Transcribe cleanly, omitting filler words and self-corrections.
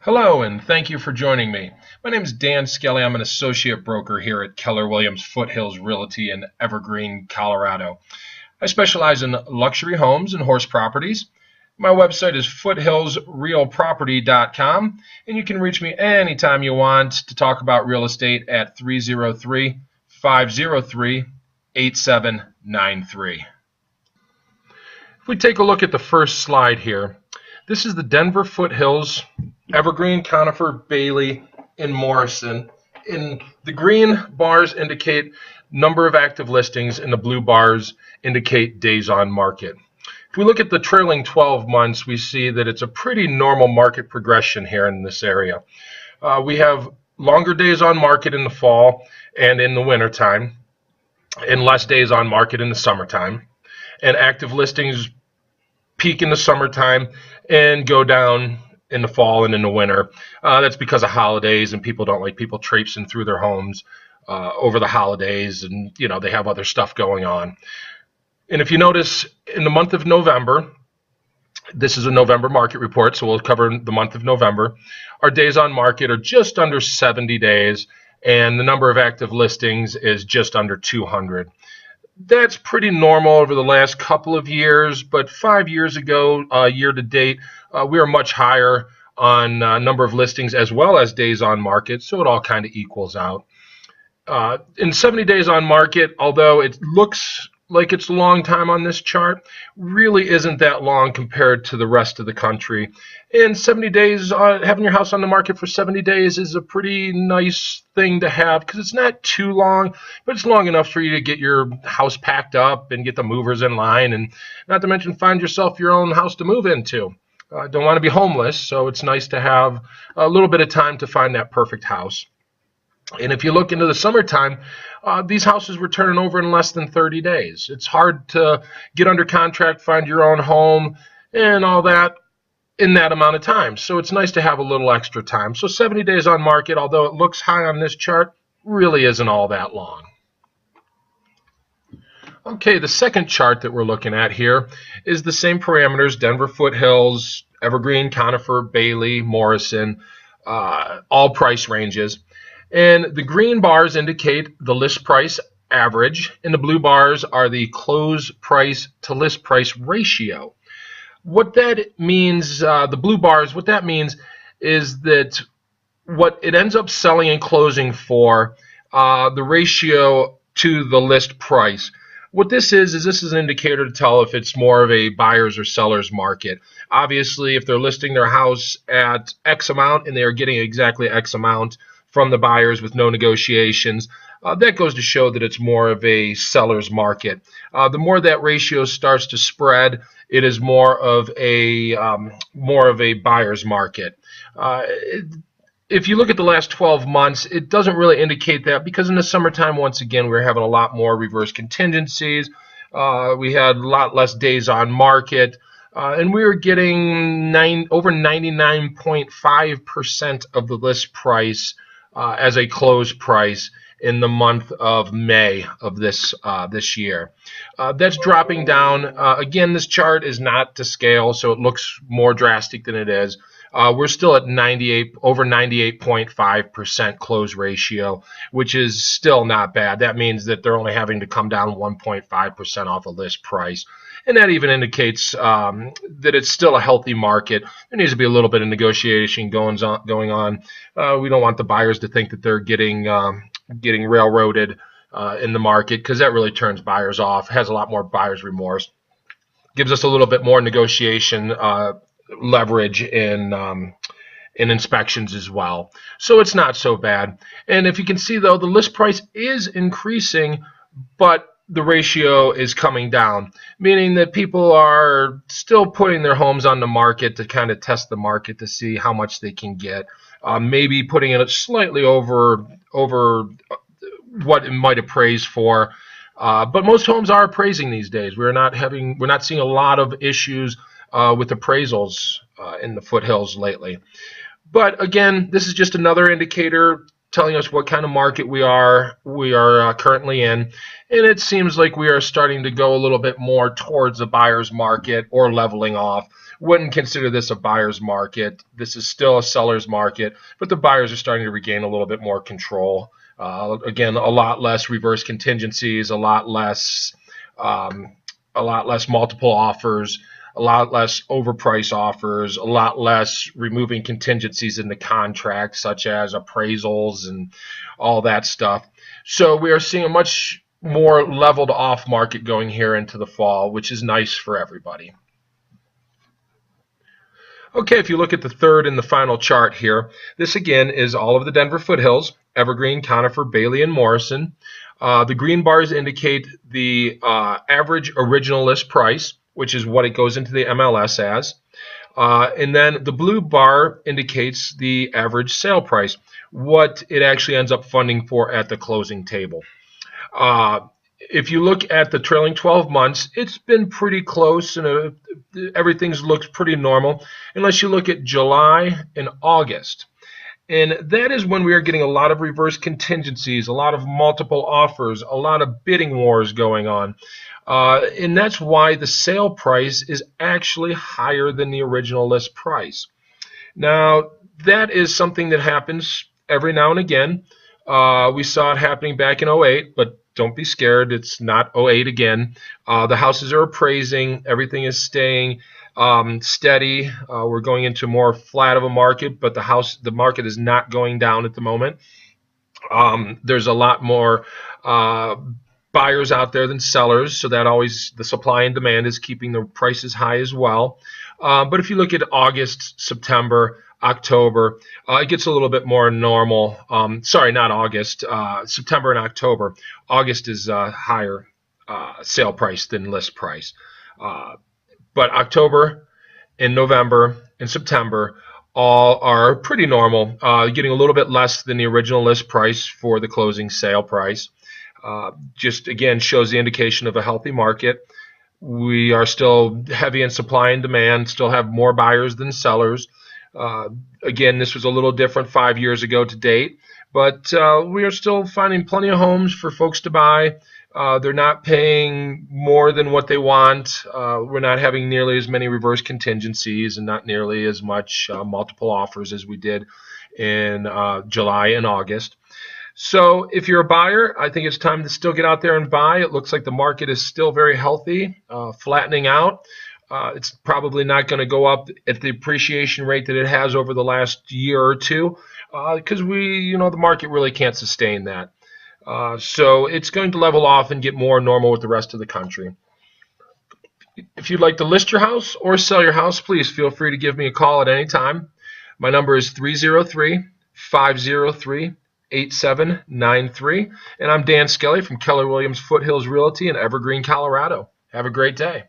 Hello, and thank you for joining me. My name is Dan Skelly. I'm an associate broker here at Keller Williams Foothills Realty in Evergreen, Colorado. I specialize in luxury homes and horse properties. My website is foothillsrealproperty.com, and you can reach me anytime you want to talk about real estate at 303-503-8793. If we take a look at the first slide here, this is the Denver Foothills, Evergreen, Conifer, Bailey, and Morrison. And the green bars indicate number of active listings, and the blue bars indicate days on market. If we look at the trailing 12 months, we see that it's a pretty normal market progression here in this area. We have longer days on market in the fall and in the wintertime, and less days on market in the summertime. And active listings peak in the summertime and go down in the fall and in the winter. That's because of holidays, and people don't like people traipsing through their homes over the holidays, and they have other stuff going on. And if you notice, in the month of November, this is a November market report, so we'll cover the month of November. Our days on market are just under 70 days, and the number of active listings is just under 200. That's pretty normal over the last couple of years, but 5 years ago, year to date, we were much higher on number of listings as well as days on market, so it all kind of equals out. In 70 days on market, although it looks like it's a long time on this chart, really isn't that long compared to the rest of the country. And 70 days, having your house on the market for 70 days is a pretty nice thing to have, because it's not too long, but it's long enough for you to get your house packed up and get the movers in line, and not to mention find yourself your own house to move into. Don't want to be homeless, so it's nice to have a little bit of time to find that perfect house. And if you look into the summertime, these houses were turning over in less than 30 days. It's hard to get under contract, find your own home, and all that in that amount of time. So it's nice to have a little extra time. So 70 days on market, although it looks high on this chart, really isn't all that long. Okay, the second chart that we're looking at here is the same parameters: Denver Foothills, Evergreen, Conifer, Bailey, Morrison, all price ranges. And the green bars indicate the list price average, and the blue bars are the close price to list price ratio. What that means, the blue bars, what that means is that what it ends up selling and closing for, the ratio to the list price. What this is this is an indicator to tell if it's more of a buyer's or seller's market. Obviously, if they're listing their house at X amount and they are getting exactly X amount from the buyers with no negotiations, that goes to show that it's more of a seller's market. The more that ratio starts to spread, it is more of a buyer's market. If you look at the last 12 months, it doesn't really indicate that, because in the summertime, once again, we're having a lot more reverse contingencies. We had a lot less days on market. And we were getting over 99.5% of the list price as a close price in the month of May of this year. That's dropping down. Again, this chart is not to scale, so it looks more drastic than it is. We're still at over 98.5% close ratio, which is still not bad. That means that they're only having to come down 1.5% off a list price. And that even indicates that it's still a healthy market. There needs to be a little bit of negotiation going on. We don't want the buyers to think that they're getting railroaded in the market, because that really turns buyers off, has a lot more buyer's remorse, gives us a little bit more negotiation leverage in inspections as well. So it's not so bad. And if you can see, though, the list price is increasing, but the ratio is coming down, meaning that people are still putting their homes on the market to kind of test the market to see how much they can get, maybe putting it slightly over what it might appraise for. But most homes are appraising these days. We're not seeing a lot of issues with appraisals in the foothills lately. But again, this is just another indicator telling us what kind of market we are currently in, and it seems like we are starting to go a little bit more towards a buyer's market or leveling off. Wouldn't consider this a buyer's market. This is still a seller's market, but the buyers are starting to regain a little bit more control. Again, a lot less reverse contingencies, a lot less multiple offers, a lot less overprice offers, a lot less removing contingencies in the contract, such as appraisals and all that stuff. So we are seeing a much more leveled off market going here into the fall, which is nice for everybody. Okay, if you look at the third and the final chart here, this again is all of the Denver foothills, Evergreen, Conifer, Bailey, and Morrison. The green bars indicate the average original list price, which is what it goes into the MLS as. And then the blue bar indicates the average sale price, what it actually ends up funding for at the closing table. If you look at the trailing 12 months, it's been pretty close, and everything looks pretty normal, unless you look at July and August. And that is when we are getting a lot of reverse contingencies, a lot of multiple offers, a lot of bidding wars going on. And that's why the sale price is actually higher than the original list price. Now, that is something that happens every now and again. We saw it happening back in 08, but don't be scared. It's not 08 again. The houses are appraising. Everything is staying steady. We're going into more flat of a market, but the market is not going down at the moment. There's a lot more buyers out there than sellers, so that always the supply and demand is keeping the prices high as well. But if you look at August, September, October, it gets a little bit more normal. Sorry, not August, September and October. August is higher sale price than list price. But October and November and September all are pretty normal, getting a little bit less than the original list price for the closing sale price. Just again shows the indication of a healthy market. We are still heavy in supply and demand, still have more buyers than sellers. Again, this was a little different 5 years ago to date, but we are still finding plenty of homes for folks to buy. They're not paying more than what they want. We're not having nearly as many reverse contingencies and not nearly as much multiple offers as we did in July and August. So if you're a buyer, I think it's time to still get out there and buy. It looks like the market is still very healthy, flattening out. It's probably not going to go up at the appreciation rate that it has over the last year or two, because the market really can't sustain that. So it's going to level off and get more normal with the rest of the country. If you'd like to list your house or sell your house, please feel free to give me a call at any time. My number is 303-503-8793, and I'm Dan Skelly from Keller Williams Foothills Realty in Evergreen, Colorado. Have a great day.